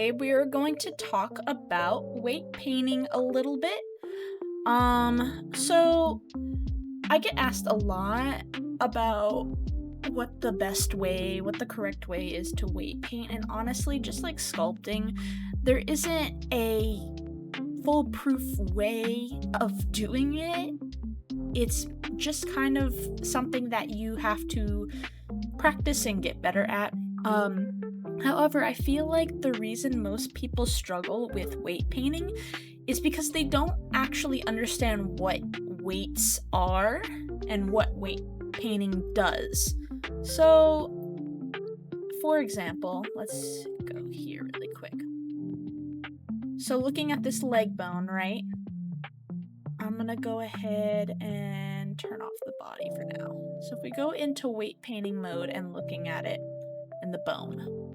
today we are going to talk about weight painting a little bit. So I get asked a lot about what the correct way is to weight paint, and honestly, just like sculpting, there isn't a foolproof way of doing it. It's just kind of something that you have to practice and get better at. However, I feel like the reason most people struggle with weight painting is because they don't actually understand what weights are and what weight painting does. So, for example, let's go here really quick. So looking at this leg bone, right? I'm gonna go ahead and turn off the body for now. So if we go into weight painting mode and looking at it and the bone,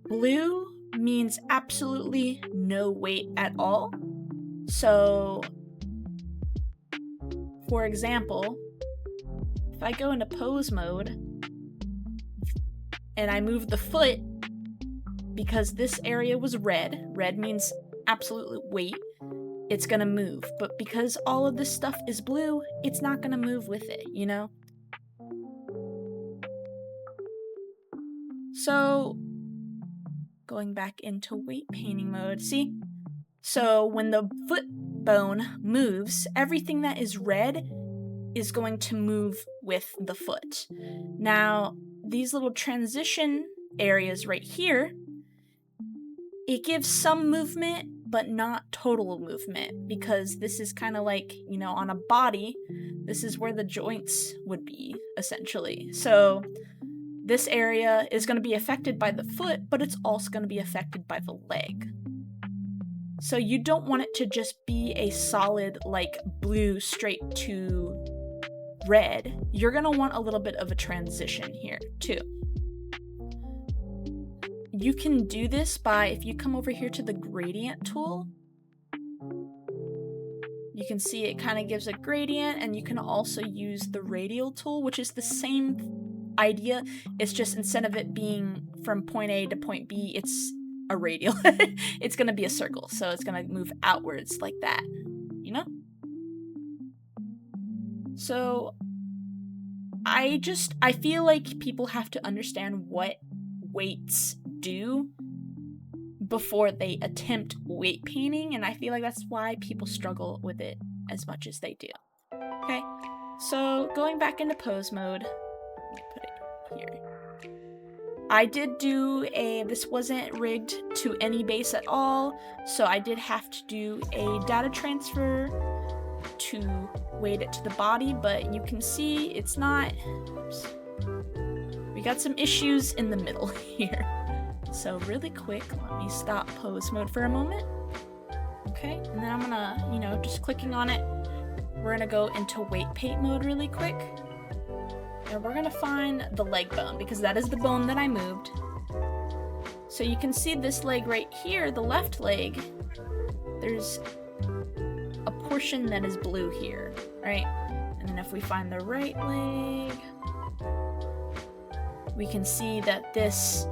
blue means absolutely no weight at all. So, for example, if I go into pose mode and I move the foot, because this area was red means absolute weight, it's gonna move. But because all of this stuff is blue, it's not gonna move with it, you know? So, going back into weight painting mode, see? So when the foot bone moves, everything that is red is going to move with the foot. Now, these little transition areas right here, it gives some movement, but not total movement, because this is kind of like, on a body, this is where the joints would be, essentially. So this area is going to be affected by the foot, but it's also going to be affected by the leg. So you don't want it to just be a solid, like, blue straight to red. You're going to want a little bit of a transition here, too. You can do this by, if you come over here to the gradient tool, you can see it kind of gives a gradient, and you can also use the radial tool, which is the same idea. It's just instead of it being from point A to point B, it's a radial. It's going to be a circle, so it's going to move outwards like that, So I feel like people have to understand what weights do before they attempt weight painting, and I feel like that's why people struggle with it as much as they do. Okay, so going back into pose mode, let me put it here. I did do this wasn't rigged to any base at all, so I did have to do a data transfer to weight it to the body, but you can see it's not, we got some issues in the middle here. So really quick, let me stop pose mode for a moment. Okay, and then I'm gonna, just clicking on it, we're gonna go into weight paint mode really quick. And we're gonna find the leg bone, because that is the bone that I moved. So you can see this leg right here, the left leg, there's a portion that is blue here, right? And then if we find the right leg, we can see that this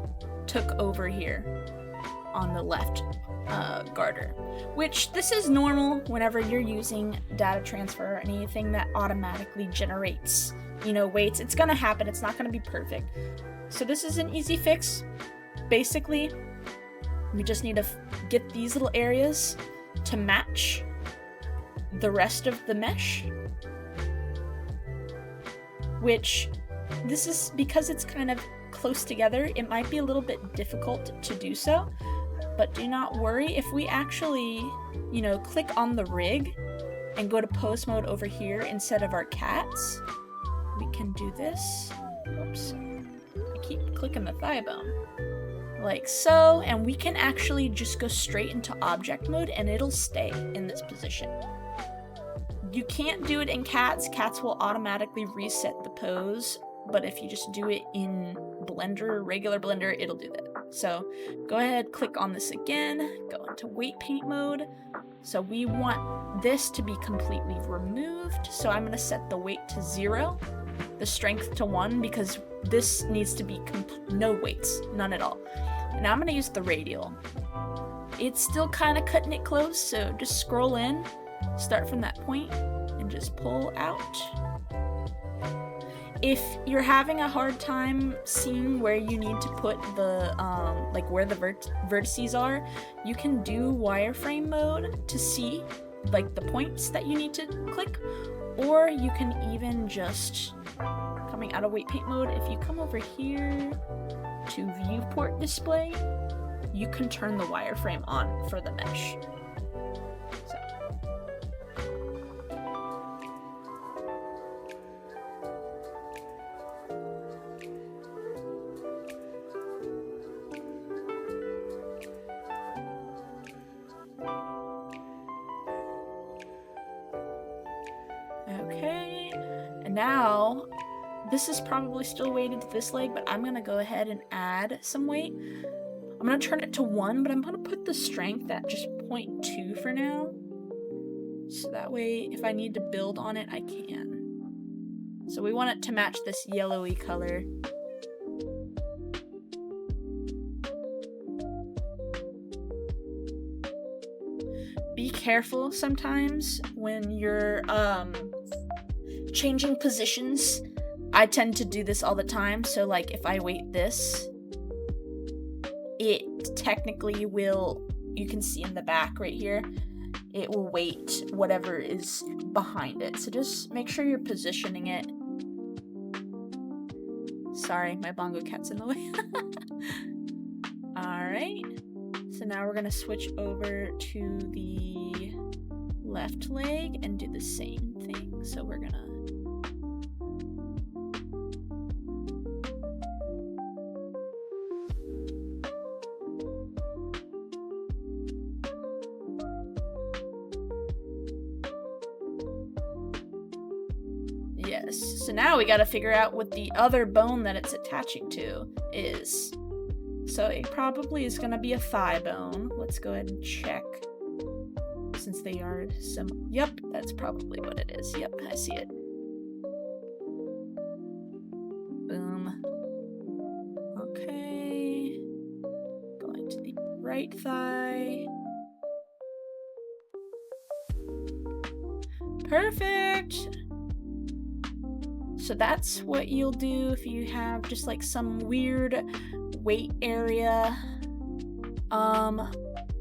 took over here on the left garter, which this is normal whenever you're using data transfer or anything that automatically generates, weights. It's gonna happen. It's not gonna be perfect. So this is an easy fix. Basically, we just need to get these little areas to match the rest of the mesh, which this is because it's kind of close together, it might be a little bit difficult to do so, but do not worry. If we actually, click on the rig and go to pose mode over here instead of our cats, we can do this. Oops, I keep clicking the thigh bone. Like so, and we can actually just go straight into object mode and it'll stay in this position. You can't do it in cats. Cats will automatically reset the pose, but if you just do it in Blender, regular Blender, it'll do that. So go ahead, click on this again, go into weight paint mode. So we want this to be completely removed. So I'm gonna set the weight to 0, the strength to 1, because this needs to be no weights, none at all. And now I'm gonna use the radial. It's still kind of cutting it close, so just scroll in, start from that point, and just pull out. If you're having a hard time seeing where you need to put the, like where the vertices are, you can do wireframe mode to see like the points that you need to click, or you can even just, coming out of weight paint mode, if you come over here to viewport display, you can turn the wireframe on for the mesh. So. Okay, and now this is probably still weighted to this leg, but I'm gonna go ahead and add some weight. I'm gonna turn it to 1, but I'm gonna put the strength at just 0.2 for now. So that way, if I need to build on it, I can. So we want it to match this yellowy color. Be careful sometimes when you're changing positions. I tend to do this all the time, so like if I weight this, it technically will, you can see in the back right here, it will weight whatever is behind it. So just make sure you're positioning it. Sorry, my bongo cat's in the way. Alright, so now we're gonna switch over to the left leg and do the same thing. So we're gonna Yes, so now we gotta figure out what the other bone that it's attaching to is. So it probably is gonna be a thigh bone. Let's go ahead and check. Since they are some, yep, that's probably what it is. Yep, I see it. Boom. Okay. Going to the right thigh. Perfect. So that's what you'll do if you have just like some weird weight area.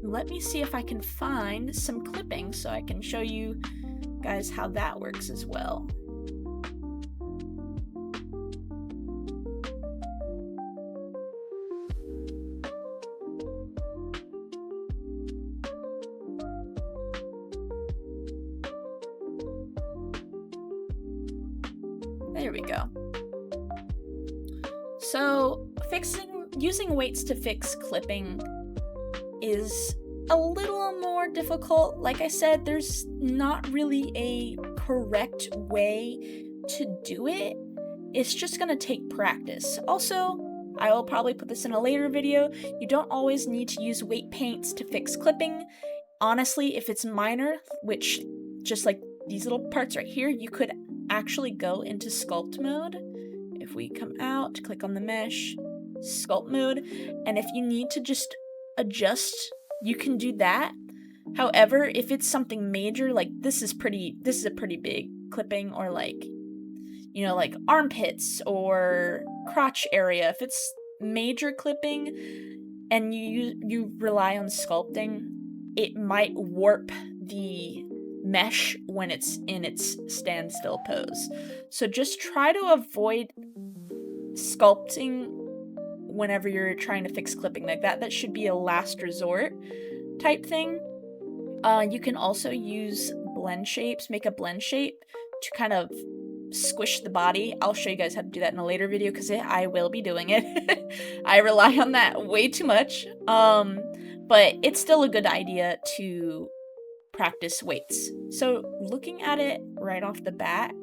Let me see if I can find some clipping so I can show you guys how that works as well. There we go. So using weights to fix clipping is a little more difficult. Like I said, there's not really a correct way to do it. It's just gonna take practice. Also, I will probably put this in a later video, you don't always need to use weight paints to fix clipping. Honestly, if it's minor, which just like these little parts right here, you could actually go into sculpt mode. If we come out, click on the mesh, sculpt mode, and if you need to just adjust, you can do that. However, if it's something major, like this is a pretty big clipping, or like, you know, like armpits or crotch area, if it's major clipping and you rely on sculpting, it might warp the mesh when it's in its standstill pose. So just try to avoid sculpting whenever you're trying to fix clipping like that. That should be a last resort type thing. You can also use blend shapes, make a blend shape to kind of squish the body. I'll show you guys how to do that in a later video because I will be doing it. I rely on that way too much. But it's still a good idea to practice weights. So looking at it right off the bat,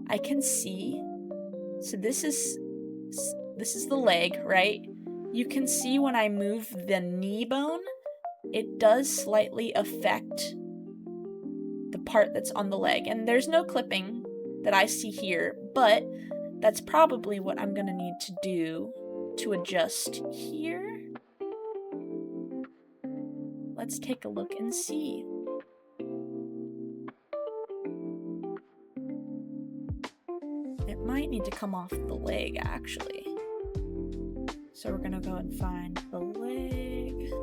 I can see, so this is the leg, right? You can see when I move the knee bone, it does slightly affect the part that's on the leg. And there's no clipping that I see here, but that's probably what I'm gonna need to do to adjust here. let's take a look and see. It might need to come off the leg, actually. So we're gonna go and find the leg.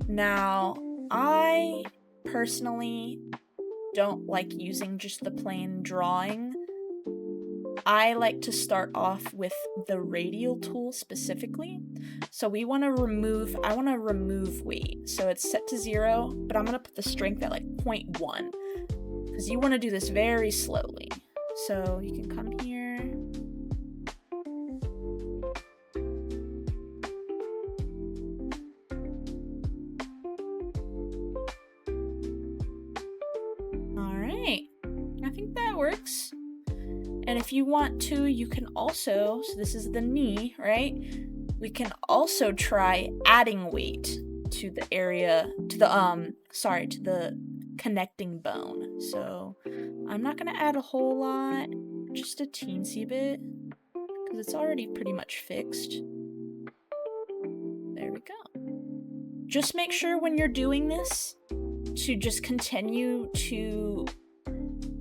Now, I personally don't like using just the plain drawing. I like to start off with the radial tool specifically. So I want to remove weight. So it's set to 0, but I'm gonna put the strength at like 0.1 because you want to do this very slowly. So you can come here. I think that works. And if you want to, you can also, so this is the knee, right? We can also try adding weight to the area, to the connecting bone. So I'm not gonna add a whole lot, just a teensy bit, because it's already pretty much fixed. There we go. Just make sure when you're doing this to just continue to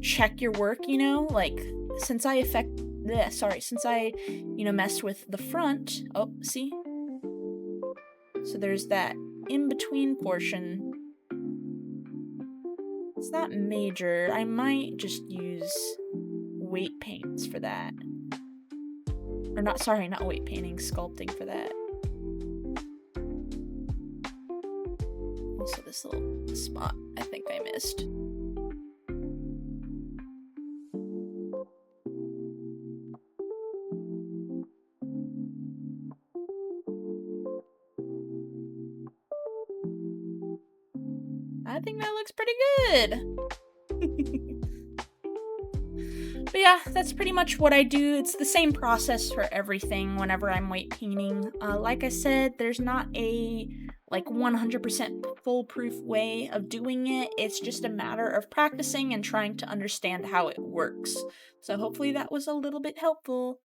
check your work, like since I messed with the front, oh, see? So there's that in-between portion. It's not major. I might just use weight paints for that. Or not weight painting, sculpting for that. Also this little spot I think I missed. I think that looks pretty good. But yeah, that's pretty much what I do. It's the same process for everything whenever I'm weight painting. Like I said, there's not a 100% foolproof way of doing it. It's just a matter of practicing and trying to understand how it works. So hopefully that was a little bit helpful.